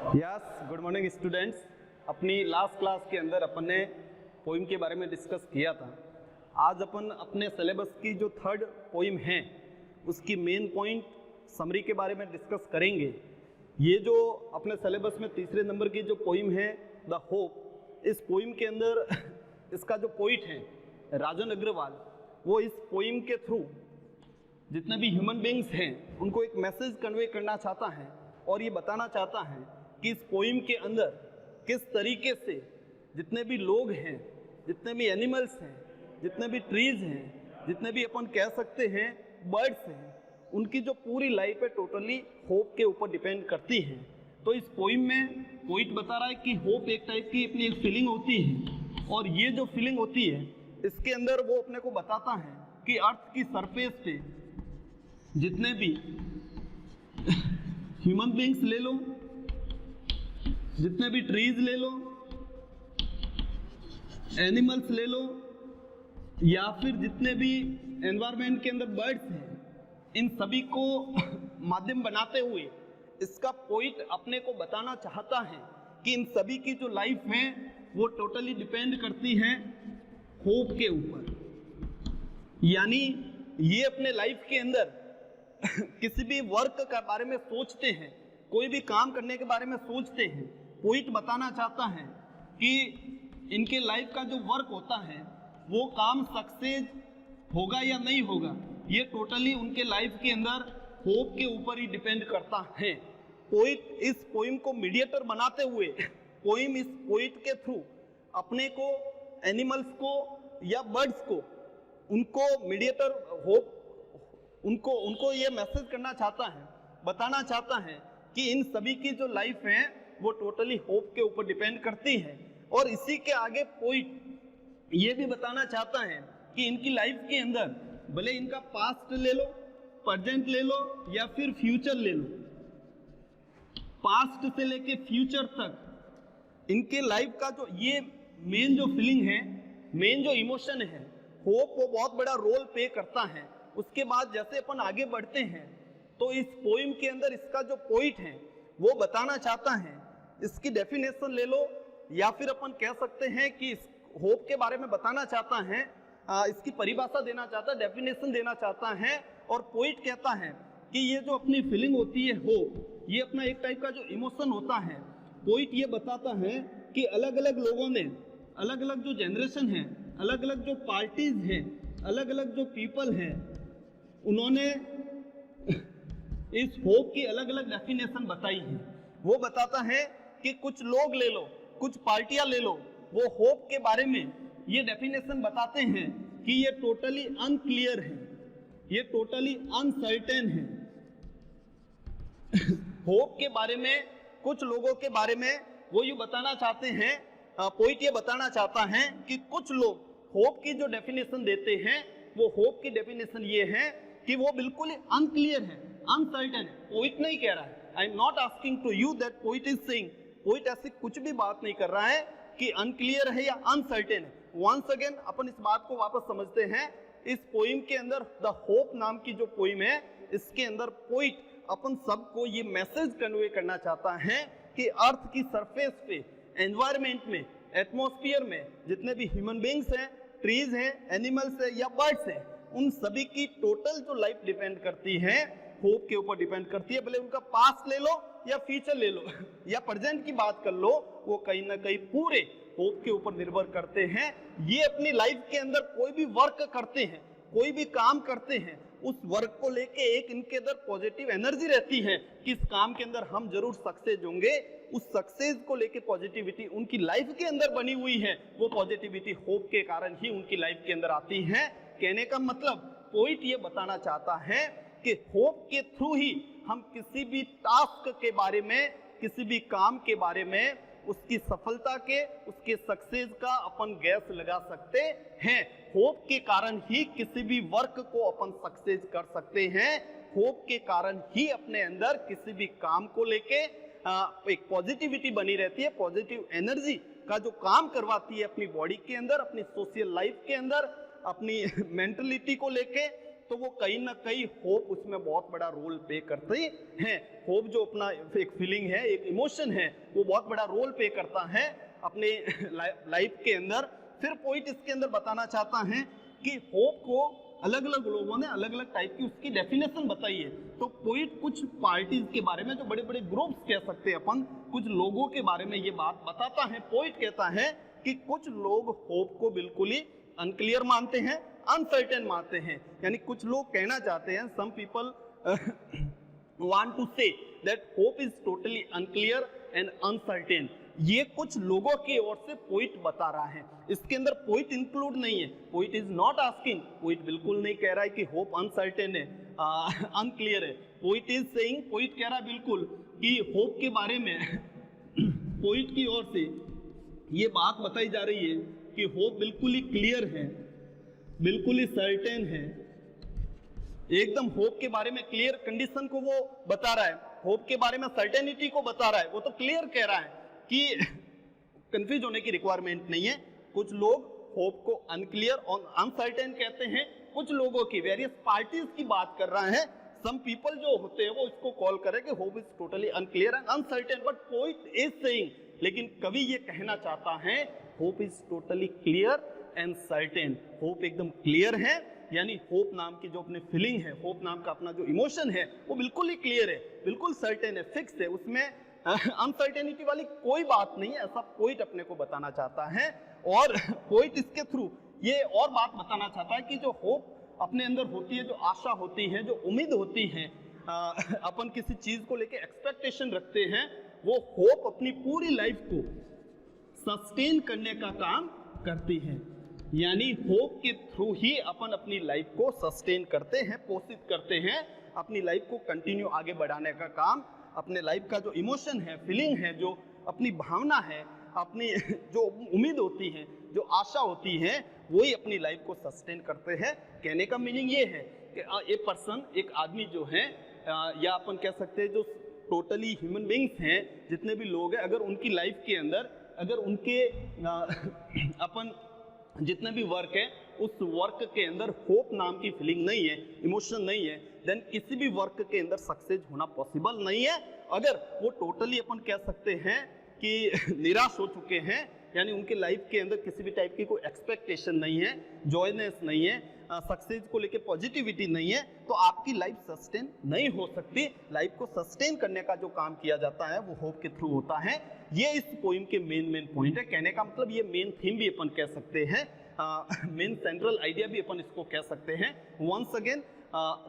Yes, good morning students. अपनी last class के अंदर अपन ने पोइम के बारे में डिस्कस किया था। आज अपन अपने सिलेबस की जो थर्ड पोइम है उसकी मेन पॉइंट समरी के बारे में डिस्कस करेंगे। ये जो अपने सिलेबस में तीसरे नंबर की जो पोइम है द होप, इस पोइम के अंदर इसका जो पोइट है राजन अग्रवाल, वो इस पोइम के थ्रू जितने भी ह्यूमन बींग्स हैं उनको एक मैसेज कन्वे करना चाहता है और ये बताना चाहता है कि इस पोइम के अंदर किस तरीके से जितने भी लोग हैं, जितने भी एनिमल्स हैं, जितने भी ट्रीज हैं, जितने भी अपन कह सकते हैं बर्ड्स हैं, उनकी जो पूरी लाइफ है टोटली होप के ऊपर डिपेंड करती है। तो इस पोइम में पोइट बता रहा है कि होप एक टाइप की अपनी एक फीलिंग होती है और ये जो फीलिंग होती है इसके अंदर वो अपने को बताता है कि अर्थ की सरफेस पे जितने भी ह्यूमन बींग्स ले लो, जितने भी ट्रीज ले लो, एनिमल्स ले लो, या फिर जितने भी एनवायरनमेंट के अंदर बर्ड्स हैं, इन सभी को माध्यम बनाते हुए इसका पोइट अपने को बताना चाहता है कि इन सभी की जो लाइफ है वो टोटली डिपेंड करती है होप के ऊपर। यानी ये अपने लाइफ के अंदर किसी भी वर्क के बारे में सोचते हैं, कोई भी काम करने के बारे में सोचते हैं, पोइट बताना चाहता है कि इनके लाइफ का जो वर्क होता है वो काम सक्सेस होगा या नहीं होगा, ये टोटली उनके लाइफ के अंदर होप के ऊपर ही डिपेंड करता है। पोइट इस पोइम को मीडिएटर बनाते हुए पोइम इस पोइट के थ्रू अपने को, एनिमल्स को या बर्ड्स को, उनको मीडिएटर होप, उनको ये मैसेज करना चाहता है, बताना चाहता है कि इन सभी की जो लाइफ है वो टोटली होप के ऊपर डिपेंड करती है। और इसी के आगे पोइट ये भी बताना चाहता है कि इनकी लाइफ के अंदर भले इनका पास्ट ले लो, प्रेजेंट ले लो या फिर फ्यूचर ले लो, पास्ट से लेके फ्यूचर तक इनके लाइफ का जो ये मेन जो फीलिंग है, मेन जो इमोशन है, होप वो बहुत बड़ा रोल प्ले करता है। उसके बाद जैसे अपन आगे बढ़ते हैं तो इस पोइम के अंदर इसका जो पोइट है वो बताना चाहता है, इसकी डेफिनेशन ले लो या फिर अपन कह सकते हैं कि इस होप के बारे में बताना चाहता है, इसकी परिभाषा देना चाहता है, डेफिनेशन देना चाहता है। और पोइट कहता है कि ये जो अपनी फीलिंग होती है होप, ये अपना एक टाइप का जो इमोशन होता है। पोइट ये बताता है कि अलग अलग लोगों ने, अलग अलग जो जनरेशन है, अलग अलग जो पार्टीज हैं, अलग अलग जो पीपल हैं, उन्होंने इस होप की अलग अलग डेफिनेशन बताई है। वो बताता है कि कुछ लोग ले लो, कुछ पार्टियां ले लो, वो होप के बारे में ये डेफिनेशन बताते हैं कि ये टोटली अनक्लियर है, ये टोटली अनसर्टेन है। होप के बारे में, कुछ लोगों के बारे में वो ये बताना चाहते हैं, पोइट ये बताना चाहता है कि कुछ लोग होप की जो डेफिनेशन देते हैं वो होप की डेफिनेशन ये है कि वो बिल्कुल अनक्लियर है, अनसर्टेन है। पोइट नहीं कह रहा है, I am not asking to you that poet is saying, poet ऐसी कुछ भी बात नहीं कर रहा है कि अनक्लियर है या अनसर्टेन है। वंस अगेन अपन इस बात को वापस समझते हैं। इस पोइम के अंदर द होप नाम की जो पोइम है, इसके अंदर पोइट अपन सबको ये मैसेज कन्वे करना चाहता है कि अर्थ की सरफेस पे, एनवायरमेंट में, एटमॉस्फेयर में जितने भी ह्यूमन बींग्स हैं, ट्रीज हैं, एनिमल्स हैं या बर्ड्स हैं, उन सभी की टोटल जो लाइफ डिपेंड करती है होप के ऊपर डिपेंड करती है। भले उनका पास्ट ले लो या फ्यूचर ले लो या प्रेजेंट की बात कर लो, वो कहीं ना कहीं पूरे होप के ऊपर निर्भर करते हैं। ये अपनी लाइफ के अंदर कोई भी वर्क करते हैं, कोई भी काम करते हैं, उस वर्क को लेके एक इनके अंदर पॉजिटिव एनर्जी रहती है कि इस काम के अंदर हम जरूर सक्सेस होंगे। उस सक्सेस को लेके पॉजिटिविटी उनकी लाइफ के अंदर बनी हुई है, वो पॉजिटिविटी होप के कारण ही उनकी लाइफ के अंदर आती है। कहने का मतलब पोइट ये बताना चाहता है कि होप के थ्रू ही हम किसी भी टास्क के बारे में, किसी भी काम के बारे में, उसकी सफलता के, उसके सक्सेस का अपन गैस लगा सकते हैं। होप के कारण ही किसी भी वर्क को अपन सक्सेस कर सकते हैं। होप के कारण ही अपने अंदर किसी भी काम को लेके एक पॉजिटिविटी बनी रहती है, पॉजिटिव एनर्जी का जो काम करवाती है अपनी बॉडी के अंदर, अपनी सोशल लाइफ के अंदर, अपनी मेंटलिटी को लेके तो वो कहीं ना कहीं होप उसमें बहुत बड़ा रोल प्ले करते हैं। होप जो अपना एक फीलिंग है, एक इमोशन है, वो बहुत बड़ा रोल प्ले करता है अपने लाइफ के अंदर। फिर पॉइंट इसके अंदर बताना चाहता है कि होप को अलग अलग लोगों ने अलग अलग टाइप की उसकी डेफिनेशन बताई है। तो पॉइंट कुछ पार्टीज के बारे में, जो बड़े बड़े ग्रुप्स कह सकते हैं अपन, कुछ लोगों के बारे में ये बात बताता है। पॉइंट कहता है कि कुछ लोग होप को बिल्कुल ही अनक्लियर मानते हैं, अनसर्टेन मानते हैं। यानी कुछ लोग कहना चाहते हैं, some people want to say that hope is totally unclear and uncertain. ये कुछ लोगों की ओर से पॉइंट बता रहा है। इसके अंदर पॉइंट इंक्लूड नहीं है। Point is not asking, point बिल्कुल नहीं कह रहा है कि होप अनसर्टेन है, अनक्लियर है। पॉइंट इज सेइंग, पॉइंट कह रहा है बिल्कुल कि होप के बारे में पॉइंट की ओर से ये बात बताई जा रही है कि होप बिल्कुल ही क्लियर है, बिल्कुल ही सर्टेन है, एकदम होप के बारे में क्लियर कंडीशन को वो बता रहा है, होप के बारे में सर्टेनिटी को बता रहा है। वो तो क्लियर कह रहा है कि कंफ्यूज होने की रिक्वायरमेंट नहीं है। कुछ लोग होप को अनक्लियर और अनसर्टेन कहते हैं। कुछ लोगों की वेरियस पार्टीज की बात कर रहा है। सम पीपल जो होते हैं वो इसको कॉल करें कि hope is totally unclear and uncertain, but point is saying, लेकिन कवि ये कहना चाहता है hope is totally clear and certain. Hope एकदम क्लियर है, यानी होप नाम की जो अपनी फीलिंग है, होप नाम का अपना जो इमोशन है, वो बिल्कुल ही क्लियर है, बिल्कुल सर्टेन है, फिक्स है, उसमें अनसर्टेनिटी वाली कोई बात नहीं है। ऐसा पॉइंट अपने को बताना चाहता है। और पॉइंट इसके थ्रू ये और बात बताना चाहता है कि जो होप अपने अंदर होती है, जो आशा होती है, जो उम्मीद होती है, अपन किसी चीज को लेके एक्सपेक्टेशन रखते हैं, वो होप अपनी पूरी लाइफ को सस्टेन करने का काम करती है। यानी होप के थ्रू ही अपन अपनी लाइफ को सस्टेन करते हैं, पोषित करते हैं, अपनी लाइफ को कंटिन्यू आगे बढ़ाने का काम, अपने लाइफ का जो इमोशन है, फीलिंग है, जो अपनी भावना है, अपनी जो उम्मीद होती है, जो आशा होती है, वही अपनी लाइफ को सस्टेन करते हैं। कहने का मीनिंग ये है कि एक पर्सन, एक आदमी जो है, या अपन कह सकते हैं जो टोटली ह्यूमन बींग्स हैं, जितने भी लोग हैं, अगर उनकी लाइफ के अंदर, अगर उनके अपन जितने भी वर्क है, उस वर्क के अंदर होप नाम की फीलिंग नहीं है, इमोशन नहीं है, देन किसी भी वर्क के अंदर सक्सेस होना पॉसिबल नहीं है। अगर वो टोटली अपन कह सकते हैं कि निराश हो चुके हैं, यानी उनके लाइफ के अंदर किसी भी टाइप की कोई एक्सपेक्टेशन नहीं है, जॉयनेस नहीं है, सक्सेस को लेके पॉजिटिविटी नहीं है, तो आपकी लाइफ सस्टेन नहीं हो सकती। लाइफ को सस्टेन करने का जो काम किया जाता है वो होप के थ्रू होता है। ये इस पोइम के मेन पॉइंट है। कहने का मतलब ये मेन थीम भी अपन कह सकते हैं, मेन सेंट्रल आइडिया भी अपन इसको कह सकते हैं। Once again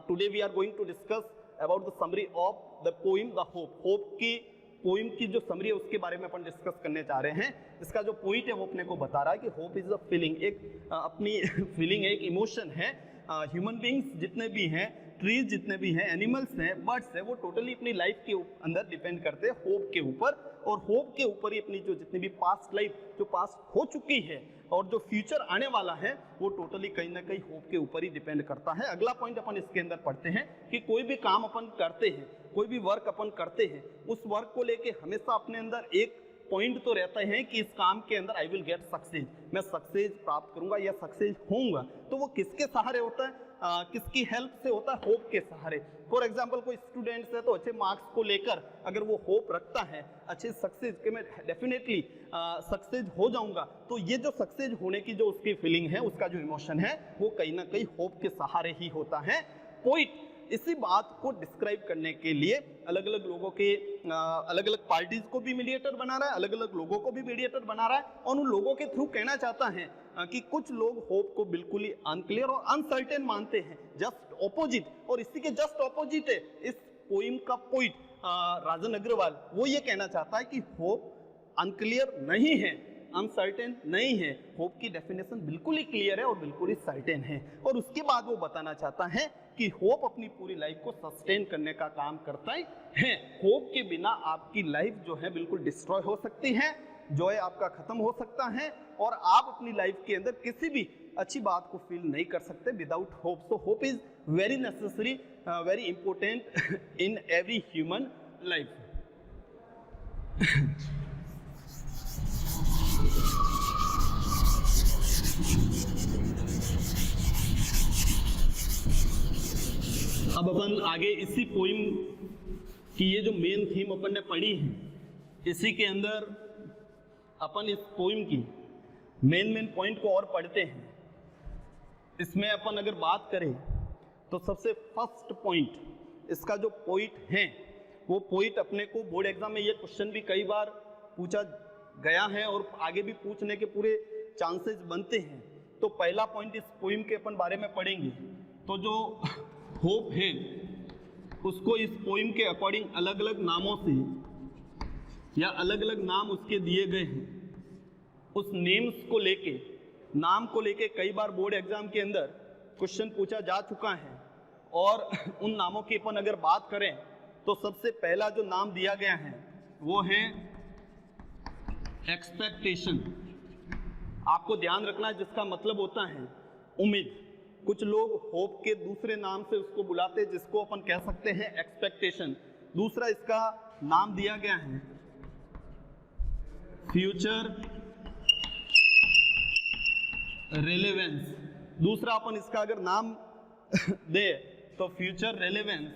today we are going to discuss about the summary of the poem the hope. Hope की पोइम की जो समरी है उसके बारे में अपन डिस्कस करने जा रहे हैं। इसका जो पॉइंट है वो अपने को बता रहा है कि होप इज अ फीलिंग, एक अपनी फीलिंग है, एक इमोशन है। ह्यूमन बींग्स जितने भी हैं, ट्रीज जितने भी हैं, एनिमल्स हैं, बर्ड्स हैं, वो टोटली अपनी लाइफ के अंदर डिपेंड करते हैं होप के ऊपर। और होप के ऊपर ही अपनी जो जितनी भी पास्ट लाइफ जो पास हो चुकी है और जो फ्यूचर आने वाला है, वो टोटली कहीं ना कहीं होप के ऊपर ही डिपेंड करता है। अगला पॉइंट अपन इसके अंदर पढ़ते हैं कि कोई भी काम अपन करते हैं, कोई भी वर्क अपन करते हैं, उस वर्क को लेके हमेशा अपने अंदर एक पॉइंट तो रहता है कि इस काम के अंदर आई विल गेट सक्सेस, मैं सक्सेस प्राप्त करूंगा या सक्सेस होऊंगा। तो वो किसके सहारे होता है, किसकी हेल्प से होता है? होप के सहारे। फॉर एग्जाम्पल कोई स्टूडेंट्स है तो अच्छे मार्क्स को लेकर अगर वो होप रखता है अच्छे सक्सेस के, मैं डेफिनेटली सक्सेस हो जाऊंगा, तो ये जो सक्सेस होने की जो उसकी फीलिंग है, उसका जो इमोशन है, वो कहीं ना कहीं होप के सहारे ही होता है। पोइट इसी बात को डिस्क्राइब करने के लिए अलग अलग लोगों के अलग अलग पार्टीज को भी मीडिएटर बना रहा है, अलग अलग लोगों को भी मीडिएटर बना रहा है, और उन लोगों के थ्रू कहना चाहता है कि कुछ लोग होप को बिल्कुल ही अनक्लियर और अनसर्टेन मानते हैं, जस्ट ऑपोजिट। और इसी के जस्ट ऑपोजिट है इस पोइम का पोइट राजन अग्रवाल। वो ये कहना चाहता है कि होप अनक्लियर नहीं है, अनसर्टेन नहीं है, होप की डेफिनेशन बिल्कुल ही क्लियर है और बिल्कुल ही सर्टेन है। और उसके बाद वो बताना चाहता है कि होप अपनी पूरी लाइफ को सस्टेन करने का काम करता है। होप के बिना आपकी लाइफ जो है बिल्कुल डिस्ट्रॉय हो सकती है, जॉय आपका खत्म हो सकता है, और आप अपनी लाइफ के अंदर किसी भी अच्छी बात को फील नहीं कर सकते without hope. So hope is very necessary, very important in every human life. अब अपन आगे इसी पोइम की ये जो मेन थीम अपन ने पढ़ी है, इसी के अंदर अपन इस पोइम की मेन पॉइंट को और पढ़ते हैं। इसमें अपन अगर बात करें तो सबसे फर्स्ट पॉइंट इसका जो पॉइंट है, वो पॉइंट अपने को बोर्ड एग्जाम में ये क्वेश्चन भी कई बार पूछा गया है और आगे भी पूछने के पूरे चांसेस बनते हैं। तो पहला पॉइंट इस पोइम के अपन बारे में पढ़ेंगे। तो जो होप है उसको इस पोइम के अकॉर्डिंग अलग अलग नामों से या अलग अलग नाम उसके दिए गए हैं। उस नेम्स को लेके, नाम को लेके कई बार बोर्ड एग्जाम के अंदर क्वेश्चन पूछा जा चुका है। और उन नामों की अपन अगर बात करें तो सबसे पहला जो नाम दिया गया है वो है एक्सपेक्टेशन। आपको ध्यान रखना है, जिसका मतलब होता है उम्मीद। कुछ लोग होप के दूसरे नाम से उसको बुलाते हैं, जिसको अपन कह सकते हैं एक्सपेक्टेशन। दूसरा इसका नाम दिया गया है फ्यूचर रेलेवेंस। दूसरा अपन इसका अगर नाम दे तो फ्यूचर रेलेवेंस।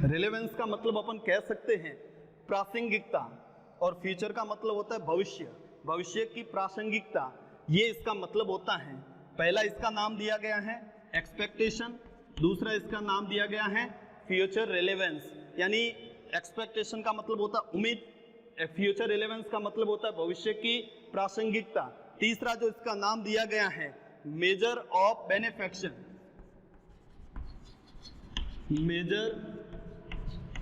रेलेवेंस का मतलब अपन कह सकते हैं प्रासंगिकता, और फ्यूचर का मतलब होता है भविष्य, भविष्य की प्रासंगिकता, ये इसका मतलब होता है। पहला इसका नाम दिया गया है एक्सपेक्टेशन, दूसरा इसका नाम दिया गया है फ्यूचर रेलेवेंस। यानी एक्सपेक्टेशन का मतलब होता है उम्मीद, फ्यूचर रेलेवेंस का मतलब होता है भविष्य की प्रासंगिकता। तीसरा जो इसका नाम दिया गया है major of बेनिफेक्शन, major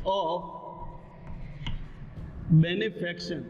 of benefaction.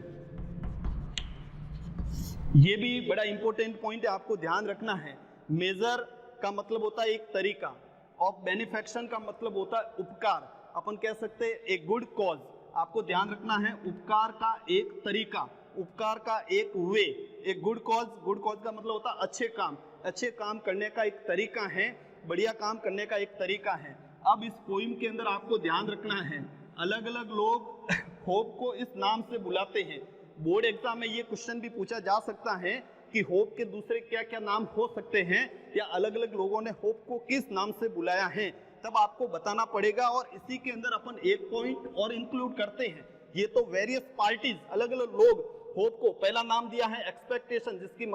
ये भी बड़ा इंपॉर्टेंट पॉइंट है, आपको ध्यान रखना है। मेजर का मतलब होता है एक तरीका, ऑफ बेनिफेक्शन का मतलब होता है उपकार। अपन कह सकते हैं एक गुड कॉज। आपको ध्यान रखना है, उपकार का एक तरीका, उपकार का एक वे, एक गुड कॉज। गुड कॉज का मतलब होता है अच्छे काम, अच्छे काम करने का एक तरीका है, बढ़िया काम करने का एक तरीका है। अब इस पोइम के अंदर आपको ध्यान रखना है, अलग अलग लोग होप को इस नाम से बुलाते हैं। बोर्ड एग्जाम में ये क्वेश्चन भी पूछा जा सकता है कि होप के दूसरे क्या क्या नाम हो सकते हैं, या अलग अलग लोगों ने होप को किस नाम से बुलाया है, तब आपको बताना पड़ेगा। और इसी के अंदर अपन एक पॉइंट और इंक्लूड करते हैं। ये तो वेरियस पार्टीज, अलग अलग लोग होप को पहला नाम दिया है एक्सपेक्टेशन, जिसका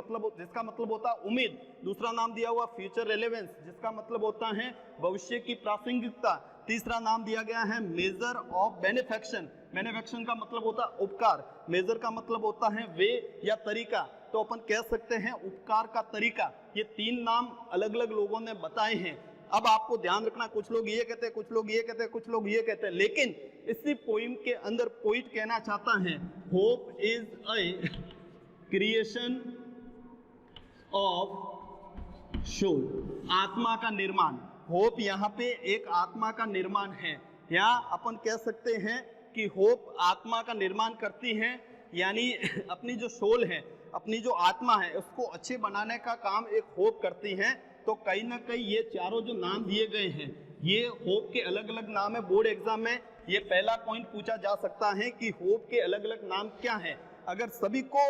मतलब होता है उम्मीद। दूसरा नाम दिया हुआ फ्यूचर रेलेवेंस, जिसका मतलब होता है भविष्य की प्रासंगिकता। तीसरा नाम दिया गया है मेजर ऑफ बेनिफेक्शन, बेनिफेक्शन का मतलब होता है उपकार, मेजर का मतलब होता है वे या तरीका। तो अपन कह सकते हैं उपकार का तरीका। ये तीन नाम अलग अलग लोगों ने बताए हैं। अब आपको ध्यान रखना, कुछ लोग ये कहते हैं, कुछ लोग ये कहते हैं, कुछ लोग ये कहते हैं, लेकिन इसी पोइम के अंदर पोइट कहना चाहता है hope is a creation of soul, आत्मा का निर्माण। होप यहाँ पे एक आत्मा का निर्माण है। या अपन कह सकते हैं कि होप आत्मा का निर्माण करती है, यानी अपनी जो सोल है, अपनी जो आत्मा है, उसको अच्छे बनाने का काम एक होप करती है। तो कहीं ना कहीं ये चारों जो नाम दिए गए हैं, ये होप के अलग अलग नाम है। बोर्ड एग्जाम में ये पहला पॉइंट पूछा जा सकता है कि होप के अलग अलग नाम क्या है। अगर सभी को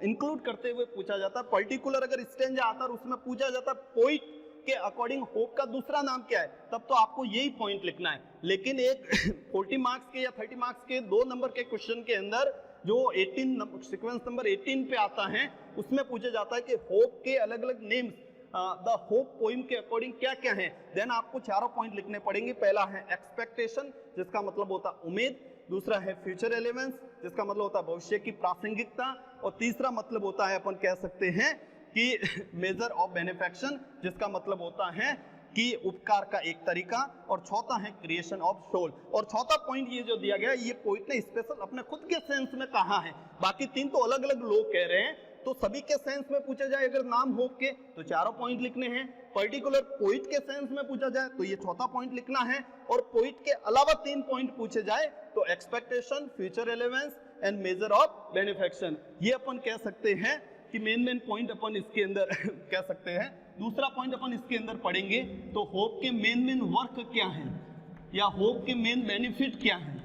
इंक्लूड करते हुए पूछा जाता, पर्टिकुलर अगर स्टेंजा आता और उसमें पूछा जाता पोइट के अकॉर्डिंग होप का दूसरा नाम क्या है, तब तो आपको यही पॉइंट लिखना है। लेकिन एक 40 मार्क्स के या 30 मार्क्स के 2 नंबर के क्वेश्चन के अंदर जो 18 सीक्वेंस नंबर 18 पे आता है, उसमें पूछा जाता है कि होप के अलग अलग नेम्स द होप पोइम के अकॉर्डिंग क्या क्या है। देन आपको चारों पॉइंट लिखने पड़ेंगे। पहला है एक्सपेक्टेशन, जिसका मतलब होता है उम्मीद। दूसरा है फ्यूचर रेलेवेंस, जिसका मतलब होता है भविष्य की प्रासंगिकता। और तीसरा मतलब होता है अपन कह सकते हैं कि मेजर ऑफ बेनिफेक्शन, जिसका मतलब होता है कि उपकार का एक तरीका। और चौथा है क्रिएशन ऑफ सोल। और चौथा पॉइंट ये जो दिया गया, ये पोइट ने स्पेशल अपने खुद के सेंस में कहा है। बाकी तीन तो अलग अलग लोग कह रहे हैं। तो सभी के सेंस में पूछा जाए अगर नाम होप के, तो चारों पॉइंट लिखने हैं। पर्टिकुलर पोइट के सेंस में पूछा जाए तो ये चौथा पॉइंट लिखना है। और पोइट के अलावा 3 पॉइंट पूछे जाए तो expectation, future relevance and measure of benefaction, ये अपन कह सकते हैं कि मेन पॉइंट अपन इसके अंदर कह सकते हैं। दूसरा पॉइंट अपन इसके अंदर पढ़ेंगे तो होप के मेन वर्क क्या है, या होप के मेन बेनिफिट क्या है,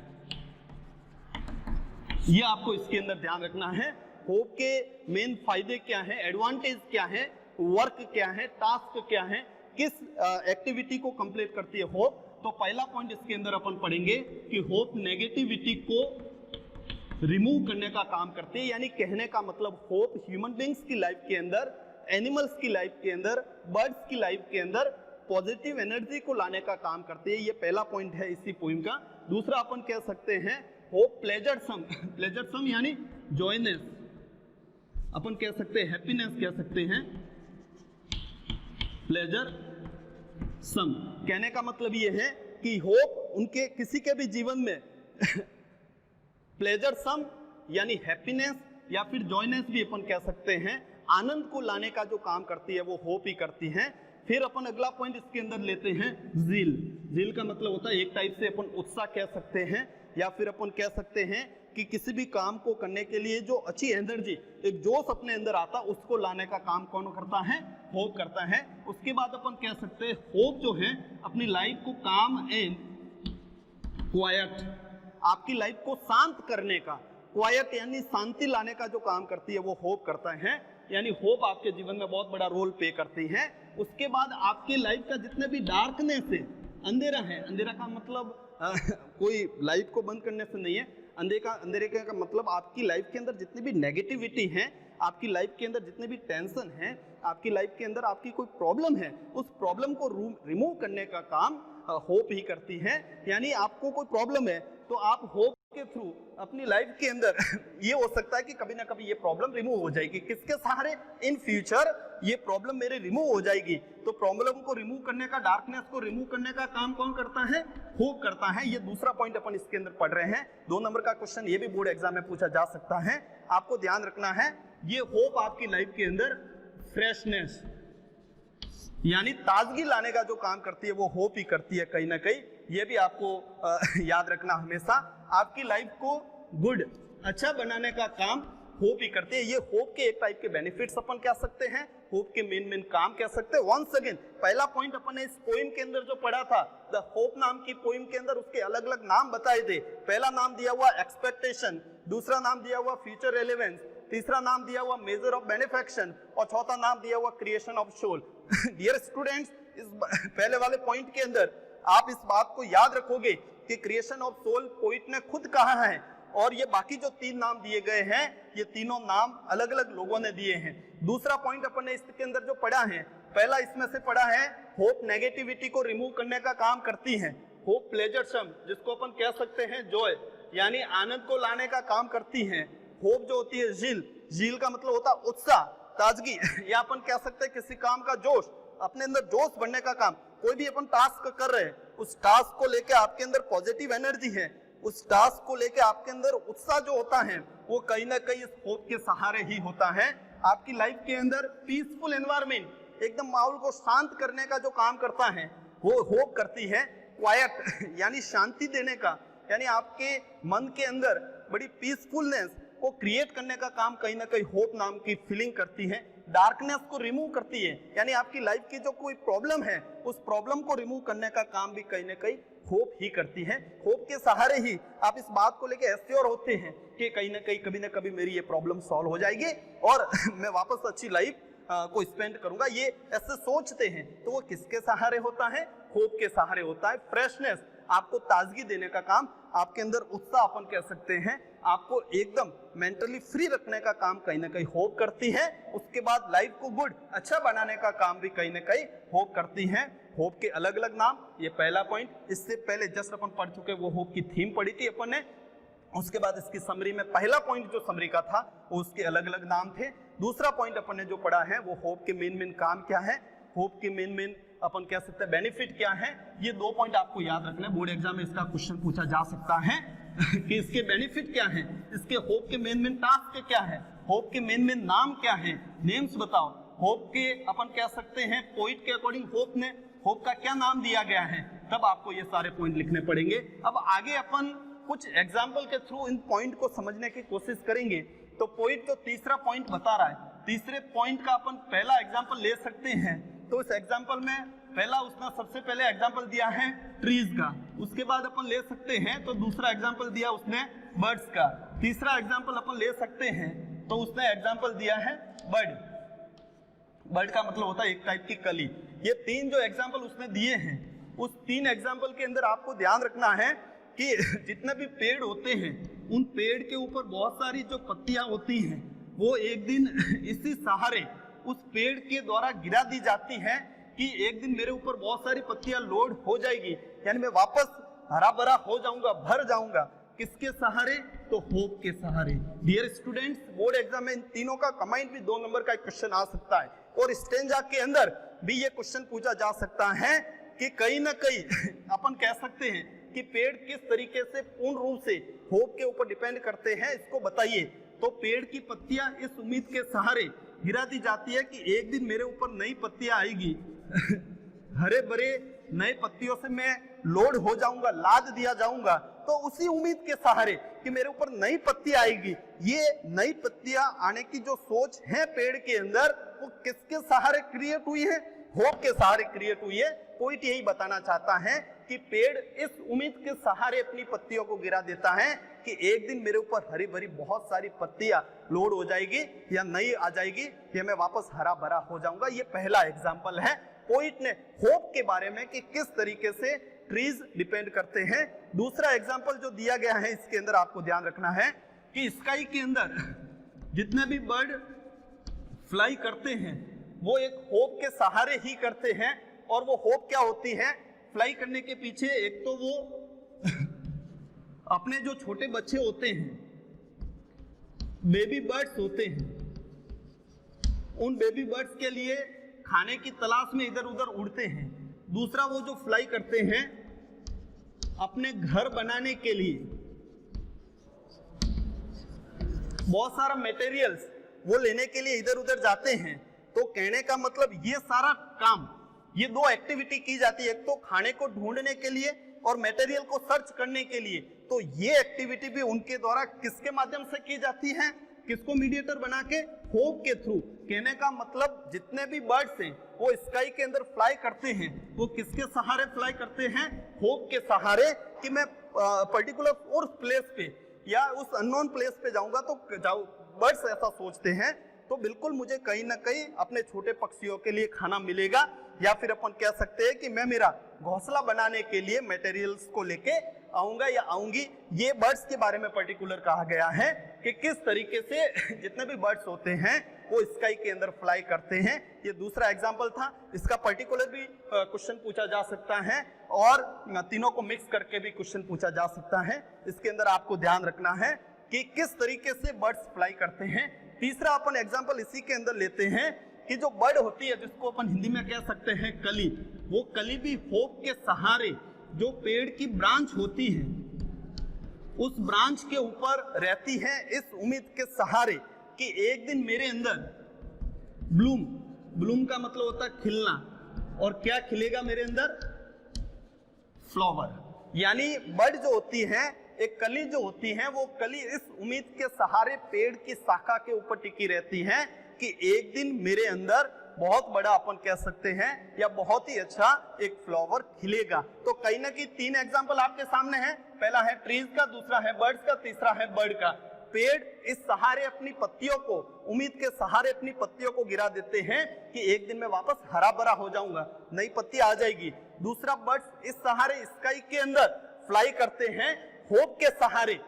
ये आपको इसके अंदर ध्यान रखना है। होप के मेन फायदे क्या है, एडवांटेज क्या है, वर्क क्या है, टास्क क्या है, किस एक्टिविटी को कंप्लीट करती है होप। तो पहला पॉइंट इसके अंदर अपन पढ़ेंगे कि होप नेगेटिविटी को रिमूव करने का काम करती है। यानी कहने का मतलब होप ह्यूमन बींग्स की लाइफ के अंदर, एनिमल्स की लाइफ के अंदर, बर्ड्स की लाइफ के अंदर पॉजिटिव एनर्जी को लाने का काम करती है। ये पहला पॉइंट है इसी पोइम का। दूसरा अपन कह सकते हैं होप प्लेजर सम, प्लेजर सम यानी जॉयनेस, अपन कह सकते हैं हैप्पीनेस, कह सकते हैं प्लेजर सम। कहने का मतलब ये है कि होप उनके किसी के भी जीवन में प्लेजर सम यानी हैप्पीनेस या फिर जॉयनेस भी अपन कह सकते हैं, आनंद को लाने का जो काम करती है वो होप ही करती है। फिर अपन अगला पॉइंट इसके अंदर लेते हैं ज़ील। ज़ील का मतलब होता है एक टाइप से अपन उत्साह कह सकते हैं, या फिर अपन कह सकते हैं कि किसी भी काम को करने के लिए जो अच्छी एनर्जी, एक जोश अपने अंदर आता, उसको लाने का काम कौन करता है, होप करता है। उसके बाद अपन कह सकते हैं होप जो है अपनी लाइफ को काम एंड क्वाइट, आपकी लाइफ को शांत करने का, क्वाइट यानी शांति लाने का जो काम करती है वो होप करता है। यानी होप आपके जीवन में बहुत बड़ा रोल प्ले करती है। उसके बाद आपके लाइफ का जितने भी डार्कनेस है, अंधेरा है, अंधेरा का मतलब कोई लाइफ को बंद करने से नहीं है, अंधेरे का मतलब आपकी लाइफ के अंदर जितनी भी नेगेटिविटी है, आपकी लाइफ के अंदर जितने भी टेंशन है, आपकी लाइफ के अंदर आपकी कोई प्रॉब्लम है, उस प्रॉब्लम को रिमूव करने का काम होप ही करती है। यानी आपको कोई प्रॉब्लम है तो आप होप के थ्रू अपनी लाइफ के अंदर ये हो सकता है कि कभी ना कभी ये प्रॉब्लम रिमूव हो जाएगी। किसके सहारे, इन फ्यूचर ये प्रॉब्लम मेरे रिमूव हो जाएगी। तो प्रॉब्लम को रिमूव करने का, डार्कनेस को रिमूव करने का काम कौन करता है, होप करता है। ये दूसरा पॉइंट अपन इसके अंदर पढ़ रहे हैं। 2 नंबर का क्वेश्चन ये भी बोर्ड एग्जाम में पूछा जा सकता है। आपको ध्यान रखना है ये होप आपकी लाइफ के अंदर फ्रेशनेस यानी ताजगी लाने का जो काम करती है वो होप ही करती है कहीं ना कहीं। ये भी आपको याद रखना, हमेशा आपकी लाइफ को गुड, अच्छा बनाने का काम होप ही करते हैं। ये होप के एक टाइप के बेनिफिट्स अपन कह सकते हैं, होप के मेन काम कह सकते हैं। वंस अगेन पहला पॉइंट अपन ने इस पोइम के अंदर जो पढ़ा था, द होप नाम की पोइम के अंदर उसके अलग अलग नाम बताए थे। पहला नाम दिया हुआ एक्सपेक्टेशन, दूसरा नाम दिया हुआ फ्यूचर रेलेवेंस, तीसरा नाम दिया हुआ मेजर ऑफ बेनिफेक्शन और चौथा नाम दिया हुआ creation of soul. Dear students, इस पहले वाले पॉइंट के अंदर आप इस बात को याद रखोगे कि क्रिएशन ऑफ सोल पोइट ने खुद कहा है, और ये बाकी जो 3 नाम दिए गए हैं ये तीनों नाम अलग अलग लोगों ने दिए हैं। दूसरा पॉइंट अपन ने इसके अंदर जो पढ़ा है, पहला इसमें से पढ़ा है होप नेगेटिविटी को रिमूव करने का काम करती है। होप प्लेजरसम, जिसको अपन कह सकते हैं जॉय यानी आनंद को लाने का काम करती है। होप जो होती है झील, झील का मतलब होता है उत्साह, ताजगी, या अपन कह सकते हैं किसी काम का जोश, अपने अंदर जोश बढ़ने का काम। कोई भी अपन टास्क कर रहे हैं, उस टास्क को लेके आपके अंदर पॉजिटिव एनर्जी है, उस टास्क को लेके आपके अंदर उत्साह जो होता है वो कहीं ना कहीं इस होप के सहारे ही होता है। आपकी लाइफ के अंदर पीसफुल एनवायरनमेंट, एकदम माहौल को शांत करने का जो काम करता है वो होप करती है। क्वाइट यानी शांति देने का, यानी आपके मन के अंदर बड़ी पीसफुलनेस को क्रिएट करने का काम कहीं ना कहीं होप नाम की फीलिंग करती है। डार्कनेस को रिमूव करती है, यानी आपकी लाइफ की जो कोई प्रॉब्लम है उस प्रॉब्लम को रिमूव करने का काम भी कहीं ना कहीं होप ही करती है। होप के सहारे ही आप इस बात को लेकर एश्योर होते हैं कि कहीं ना कहीं कभी ना कभी मेरी ये प्रॉब्लम सॉल्व हो जाएगी और मैं वापस अच्छी लाइफ को स्पेंड करूंगा, ये ऐसे सोचते हैं। तो वो किसके सहारे होता है, होप के सहारे होता है। फ्रेशनेस, आपको ताजगी देने का काम, आपके अंदर उत्साह अपन कह सकते हैं, आपको एकदम मेंटली फ्री रखने का काम कहीं ना कहीं होप करती है। उसके बाद लाइफ को गुड, अच्छा बनाने का काम भी कहीं ना कहीं होप करती है। होप के अलग अलग नाम, ये पहला पॉइंट। इससे पहले जस्ट अपन पढ़ चुके वो होप की थीम पढ़ी थी अपन ने। उसके बाद इसकी समरी में पहला पॉइंट जो समरी का था वो उसके अलग अलग नाम थे। दूसरा पॉइंट अपन ने जो पढ़ा है वो होप के मेन काम क्या है, होप के मेन अपन कह सकते हैं बेनिफिट क्या है। ये 2 पॉइंट आपको याद रखना है, बोर्ड एग्जाम में इसका क्वेश्चन पूछा जा सकता है कि इसके बेनिफिट क्या है, इसके होप के मेन टास्क क्या है, होप के मेन नाम क्या है, नेम्स बताओ। होप के अपन कह सकते हैं पोइट के अकॉर्डिंग होप का क्या नाम दिया गया है, तब आपको ये सारे पॉइंट लिखने पड़ेंगे। अब आगे अपन कुछ एग्जाम्पल के थ्रू इन पॉइंट को समझने की कोशिश करेंगे। तो पोइट जो तीसरा पॉइंट बता रहा है, तीसरे पॉइंट का अपन पहला एग्जाम्पल ले सकते हैं। तो इस एग्जाम्पल में पहला उसने सबसे पहले एग्जाम्पल दिया है ट्रीज का, उसके बाद अपन ले सकते हैं तो दूसरा एग्जाम्पल दिया उसने बर्ड्स का, तीसरा एग्जाम्पल अपन ले सकते हैं तो उसने एग्जाम्पल दिया है बर्ड। बर्ड का मतलब होता है एक टाइप की कली। ये 3 जो एग्जाम्पल उसने दिए हैं, उस 3 एग्जाम्पल के अंदर आपको ध्यान रखना है कि जितने भी पेड़ होते हैं उन पेड़ के ऊपर बहुत सारी जो पत्तियां होती हैं वो एक दिन इसी सहारे उस पेड़ के द्वारा गिरा दी जाती हैं कि एक दिन मेरे ऊपर बहुत सारी पत्तियां लोड हो जाएगी, यानी मैं वापस हरा भरा हो जाऊंगा, भर जाऊंगा। किसके सहारे? तो होप के सहारे। डियर स्टूडेंट्स, बोर्ड एग्जाम में इन तीनों का कंबाइंड भी 2 नंबर का एक क्वेश्चन आ सकता है और स्टेंजा के अंदर भी ये क्वेश्चन पूछा जा सकता है कि कहीं ना कहीं अपन कह सकते हैं कि पेड़ किस तरीके से पूर्ण रूप से होप के ऊपर डिपेंड करते हैं, इसको बताइए। तो पेड़ की पत्तियां इस उम्मीद के सहारे गिरा दी जाती है कि एक दिन मेरे ऊपर नई पत्तियां आएगी हरे भरे नए पत्तियों से मैं लोड हो जाऊंगा, लाद दिया जाऊंगा। तो उसी उम्मीद के सहारे कि मेरे ऊपर नई पत्ती आएगी, ये नई पत्तियां आने की जो सोच है पेड़ के अंदर, वो किसके सहारे क्रिएट हुई है? होप के सहारे क्रिएट हुई है। पोइट यही बताना चाहता है कि पेड़ इस उम्मीद के सहारे अपनी पत्तियों को गिरा देता है कि एक दिन मेरे ऊपर हरी भरी बहुत सारी पत्तियां लोड हो जाएगी या नई आ जाएगी या मैं वापस हरा भरा हो जाऊंगा। ये पहला एग्जाम्पल है पोइट ने होप के बारे में कि किस तरीके से ट्रीज डिपेंड करते हैं। दूसरा एग्जाम्पल जो दिया गया है इसके अंदर आपको ध्यान रखना है कि स्काई के अंदर जितने भी बर्ड फ्लाई करते हैं वो एक होप के सहारे ही करते हैं। और वो होप क्या होती है? फ्लाई करने के पीछे एक तो वो अपने जो छोटे बच्चे होते हैं, बेबी बर्ड्स होते हैं, उन बेबी बर्ड्स के लिए खाने की तलाश में इधर उधर उड़ते हैं। दूसरा वो जो फ्लाई करते हैं अपने घर बनाने के लिए बहुत सारा मटेरियल्स वो लेने के लिए इधर उधर जाते हैं। तो कहने का मतलब ये सारा काम, ये 2 एक्टिविटी की जाती है, एक तो खाने को ढूंढने के लिए और मटेरियल को सर्च करने के लिए। तो ये एक्टिविटी भी उनके द्वारा किसके माध्यम से की जाती है? किसको मीडिएटर बना के? होप के थ्रू। कहने का मतलब जितने भी बर्ड्स हैं वो स्काई के अंदर फ्लाई करते हैं, वो किसके सहारे फ्लाई करते हैं? होप के सहारे कि मैं पर्टिकुलर उस प्लेस पे या उस अननोन प्लेस पे जाऊंगा तो बर्ड्स ऐसा सोचते हैं तो बिल्कुल मुझे कहीं ना कहीं अपने छोटे पक्षियों के लिए खाना मिलेगा, या फिर अपन कह सकते हैं कि मैं मेरा घोंसला बनाने के लिए मटेरियल्स को लेके आऊंगा या आऊंगी। ये बर्ड्स के बारे में पर्टिकुलर कहा गया है कि किस तरीके से जितने भी बर्ड्स होते हैं वो स्काई के अंदर फ्लाई करते हैं। ये दूसरा एग्जाम्पल था। इसका पर्टिकुलर भी क्वेश्चन पूछा जा सकता है और तीनों को मिक्स करके भी क्वेश्चन पूछा जा सकता है। इसके अंदर आपको ध्यान रखना है कि किस तरीके से बर्ड्स फ्लाई करते हैं। तीसरा अपन एग्जाम्पल इसी के अंदर लेते हैं कि जो बर्ड होती है जिसको अपन हिंदी में कह सकते हैं कली, वो कली भी होप के सहारे जो पेड़ की ब्रांच होती है उस ब्रांच के ऊपर रहती है इस उम्मीद के सहारे कि एक दिन मेरे अंदर ब्लूम का मतलब होता है खिलना, और क्या खिलेगा मेरे अंदर? फ्लावर। यानी बर्ड जो होती है, एक कली जो होती है, वो कली इस उम्मीद के सहारे पेड़ की शाखा के ऊपर टिकी रहती है कि एक दिन मेरे अंदर बहुत बड़ा अपन कह सकते हैं या बहुत ही अच्छा एक फ्लावर खिलेगा। तो कहीं ना कहीं 3 एग्जाम्पल आपके सामने हैं। पहला है ट्रीज का, दूसरा है बर्ड्स का, तीसरा है बर्ड का। पेड़ इस सहारे अपनी पत्तियों को, उम्मीद के सहारे अपनी पत्तियों को गिरा देते हैं कि एक दिन मैं वापस हरा भरा हो जाऊंगा, नई पत्ती आ जाएगी। दूसरा बर्ड्स इस सहारे स्काई के अंदर फ्लाई करते हैं होप के सहारे,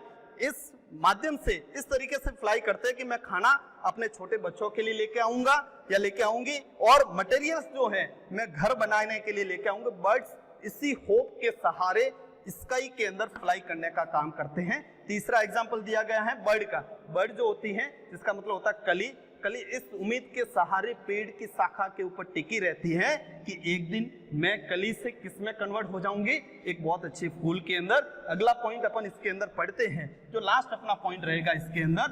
इस माध्यम से इस तरीके से फ्लाई करते हैं कि मैं खाना अपने छोटे बच्चों के लिए लेके आऊंगा या लेके आऊंगी और मटेरियल्स जो है मैं घर बनाने के लिए लेके आऊंगा। बर्ड्स इसी होप के सहारे स्काई के अंदर फ्लाई करने का काम करते हैं। तीसरा एग्जांपल दिया गया है बर्ड का। बर्ड जो होती है जिसका मतलब होता है कली, कली इस उम्मीद के सहारे पेड़ की शाखा के ऊपर टिकी रहती है कि एक दिन मैं कली से किस में कन्वर्ट हो जाऊंगी? एक बहुत अच्छे फूल के अंदर। अगला पॉइंट अपन इसके अंदर पढ़ते हैं, जो लास्ट अपना पॉइंट रहेगा इसके अंदर।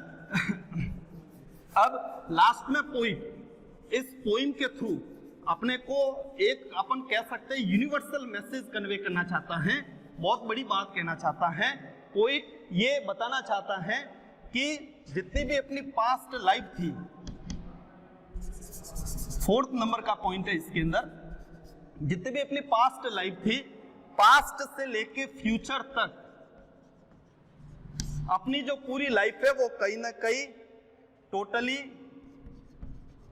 अब लास्ट में पोइट इस पोइम के थ्रू अपने को एक अपन कह सकते हैं यूनिवर्सल मैसेज कन्वे करना चाहता है, बहुत बड़ी बात कहना चाहता है। पोइट ये बताना चाहता है कि जितनी भी अपनी पास्ट लाइफ थी, 4th नंबर का पॉइंट है इसके अंदर, जितनी भी अपनी पास्ट लाइफ थी, पास्ट से लेके फ्यूचर तक अपनी जो पूरी लाइफ है वो कहीं ना कहीं टोटली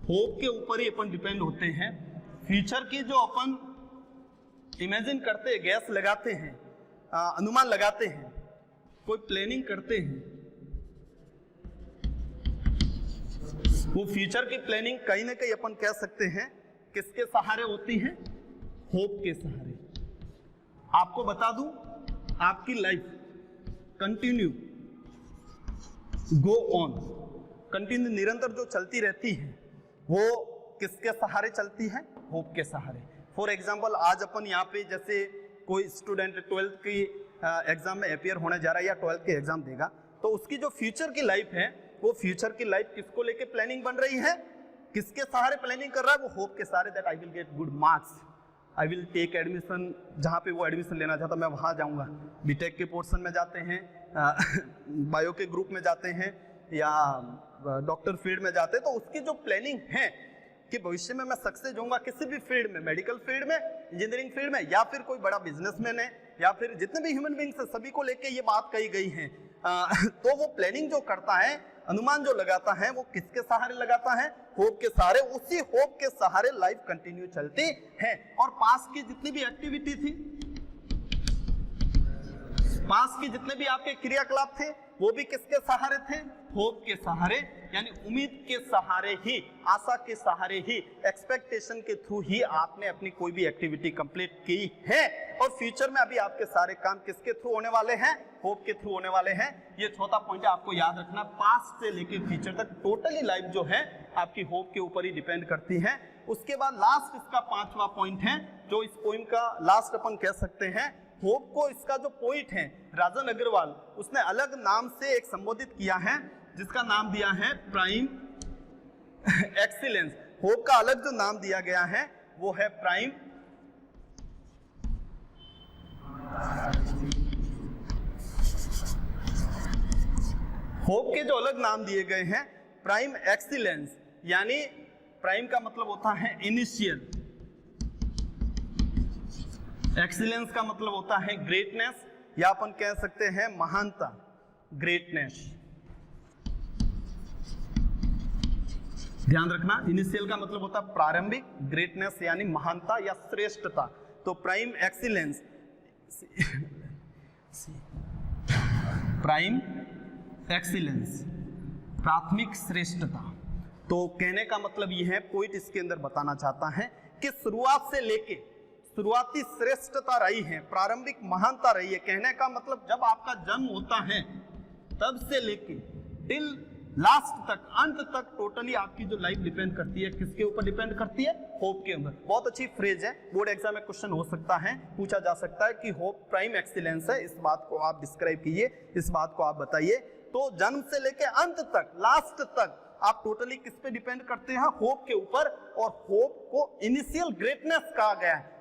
होप के ऊपर ही अपन डिपेंड होते हैं। फ्यूचर की जो अपन इमेजिन करते हैं, गैस लगाते हैं, अनुमान लगाते हैं, कोई प्लानिंग करते हैं, वो फ्यूचर की प्लानिंग कहीं ना कहीं अपन कह सकते हैं किसके सहारे होती है? होप के सहारे। आपको बता दूं, आपकी life continue go on, continue निरंतर जो चलती रहती है वो किसके सहारे चलती है? होप के सहारे। फॉर एग्जाम्पल आज अपन यहाँ पे जैसे कोई स्टूडेंट 12th की एग्जाम में अपियर होने जा रहा है या 12th के एग्जाम देगा, तो उसकी जो फ्यूचर की लाइफ है वो फ्यूचर की लाइफ किसको लेके प्लानिंग बन रही है? किसके सहारे प्लानिंग कर रहा है? वो होप के सहारे, that I will get good marks, I will take admission, जहाँ पे वो एडमिशन लेना चाहता मैं वहाँ जाऊँगा। बीटेक के पोर्शन में जाते हैं, बायो के ग्रुप में जाते हैं या डॉक्टर फील्ड में जाते हैं, तो उसकी जो प्लानिंग है कि भविष्य में मैं सक्सेस होऊंगा किसी भी फील्ड में, मेडिकल फील्ड में, इंजीनियरिंग फील्ड में, या फिर कोई बड़ा बिजनेसमैन है, या फिर जितने भी ह्यूमन बींग्स है सभी को लेके ये बात कही गई है। तो वो प्लानिंग जो करता है, अनुमान जो लगाता है, वो किसके सहारे लगाता है? होप के सहारे। उसी होप के सहारे लाइफ कंटिन्यू चलती है। और पास की जितनी भी एक्टिविटी थी, पास की जितने भी आपके क्रियाकलाप थे, वो भी किसके सहारे थे? होप के सहारे, यानी उम्मीद के सहारे ही, आशा के सहारे ही, एक्सपेक्टेशन के थ्रू ही आपने अपनी कोई भी एक्टिविटी कंप्लीट की है। और फ्यूचर में अभी आपके सारे काम किसके थ्रू होने वाले हैं? होप के थ्रू होने वाले हैं। ये चौथा पॉइंट है, आपको याद रखना। पास्ट से लेके फ्यूचर तक टोटली लाइफ जो है आपकी होप के ऊपर ही डिपेंड करती है। उसके बाद लास्ट इसका 5वां पॉइंट है, जो इस पोइम का लास्ट अपन कह सकते हैं। होप को इसका जो पोइट है राजन अग्रवाल, उसने अलग नाम से एक संबोधित किया है, जिसका नाम दिया है प्राइम एक्सीलेंस। होप का अलग जो नाम दिया गया है वो है प्राइम होप के जो अलग नाम दिए गए हैं प्राइम एक्सीलेंस, यानी प्राइम का मतलब होता है इनिशियल, एक्सीलेंस का मतलब होता है ग्रेटनेस, या अपन कह सकते हैं महानता, ग्रेटनेस। ध्यान रखना, इनिशियल का मतलब होता है प्रारंभिक, ग्रेटनेस यानी महानता या श्रेष्ठता। तो प्राइम एक्सीलेंस, प्राइम एक्सीलेंस, प्राथमिक श्रेष्ठता। तो कहने का मतलब यह है, पोइट इसके अंदर बताना चाहता है कि शुरुआत से लेके शुरुआती श्रेष्ठता रही है, प्रारंभिक महानता रही है। कहने का मतलब जब आपका जन्म होता है तब से लेके टिल लास्ट तक, अंत तक, टोटली आपकी जो लाइफ डिपेंड करती है किसके ऊपर डिपेंड करती है? होप के ऊपर। बहुत अच्छी फ्रेज है, बोर्ड एग्जाम में क्वेश्चन हो सकता है, पूछा जा सकता है कि होप प्राइम एक्सीलेंस है, इस बात को आप डिस्क्राइब कीजिए, इस बात को आप बताइए। तो जन्म से लेके अंत तक, लास्ट तक आप टोटली किस पे डिपेंड करते हैं? होप के ऊपर। और होप को इनिशियल ग्रेटनेस कहा गया है,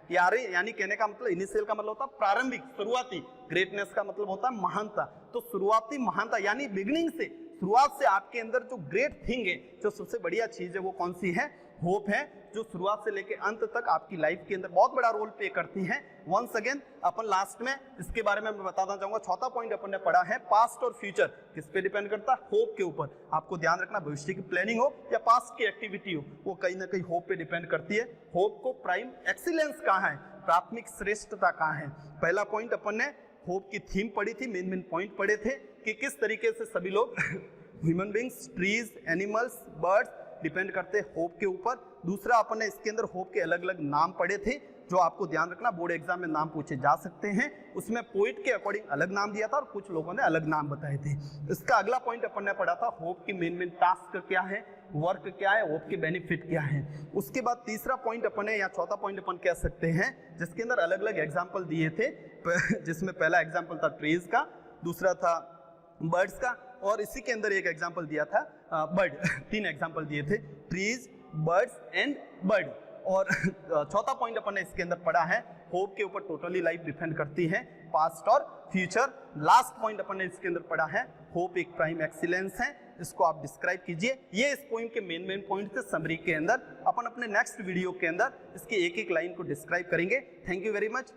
यानी कहने का मतलब इनिशियल का मतलब होता है प्रारंभिक, शुरुआती, ग्रेटनेस का मतलब होता है महानता। तो शुरुआती महानता यानी बिगिनिंग से, शुरुआत से आपके अंदर जो ग्रेट थिंग है, जो सबसे बढ़िया चीज है, वो कौन सी है? होप है, जो शुरुआत से लेके अंत तक आपकी लाइफ के अंदर बहुत बड़ा रोल प्ले करती है। वंस अगेन अपन लास्ट में इसके बारे में मैं बताना चाहूंगा। चौथा पॉइंट अपन ने पढ़ा है, पास्ट और फ्यूचर किस पे डिपेंड करता है? होप के ऊपर। आपको ध्यान रखना, भविष्य की प्लानिंग हो या पास्ट की एक्टिविटी हो, वो कहीं ना कहीं होप पे डिपेंड करती है। होप को प्राइम एक्सीलेंस कहाँ है, प्राथमिक श्रेष्ठता कहाँ है? पहला पॉइंट अपन ने होप की थीम पढ़ी थी, मेन पॉइंट पढ़े थे कि किस तरीके से सभी लोग human beings, trees, animals, birds depend करते हैं होप के ऊपर। दूसरा अपन ने इसके अंदर होप के अलग अलग नाम पढ़े थे, जो आपको ध्यान रखना, बोर्ड एग्जाम में नाम पूछे जा सकते हैं। उसमें पोइट के अकॉर्डिंग अलग नाम दिया था और कुछ लोगों ने अलग नाम बताए थे। इसका अगला पॉइंट अपन ने पढ़ा था, होप की मेन टास्क क्या है, वर्क क्या है, होप के बेनिफिट क्या है। उसके बाद तीसरा पॉइंट अपन ने, या चौथा पॉइंट अपन कह सकते हैं, जिसके अंदर अलग अलग एग्जाम्पल दिए थे, जिसमें पहला एग्जाम्पल था ट्रीज का, दूसरा था बर्ड्स का, और इसी के अंदर एक एग्जाम्पल दिया था बर्ड। 3 एग्जाम्पल दिए थे, ट्रीज, बर्ड्स एंड बर्ड। और चौथा पॉइंट अपन ने इसके अंदर पढ़ा है, होप के ऊपर टोटली लाइफ डिपेंड करती है, पास्ट और फ्यूचर। लास्ट पॉइंट अपन ने इसके अंदर पढ़ा है, होप एक प्राइम एक्सीलेंस है, इसको आप डिस्क्राइब कीजिए। ये इस पोइम के मेन पॉइंट थे समरी के अंदर। अपन अपने नेक्स्ट वीडियो के अंदर इसकी एक एक लाइन को डिस्क्राइब करेंगे। Thank you very much.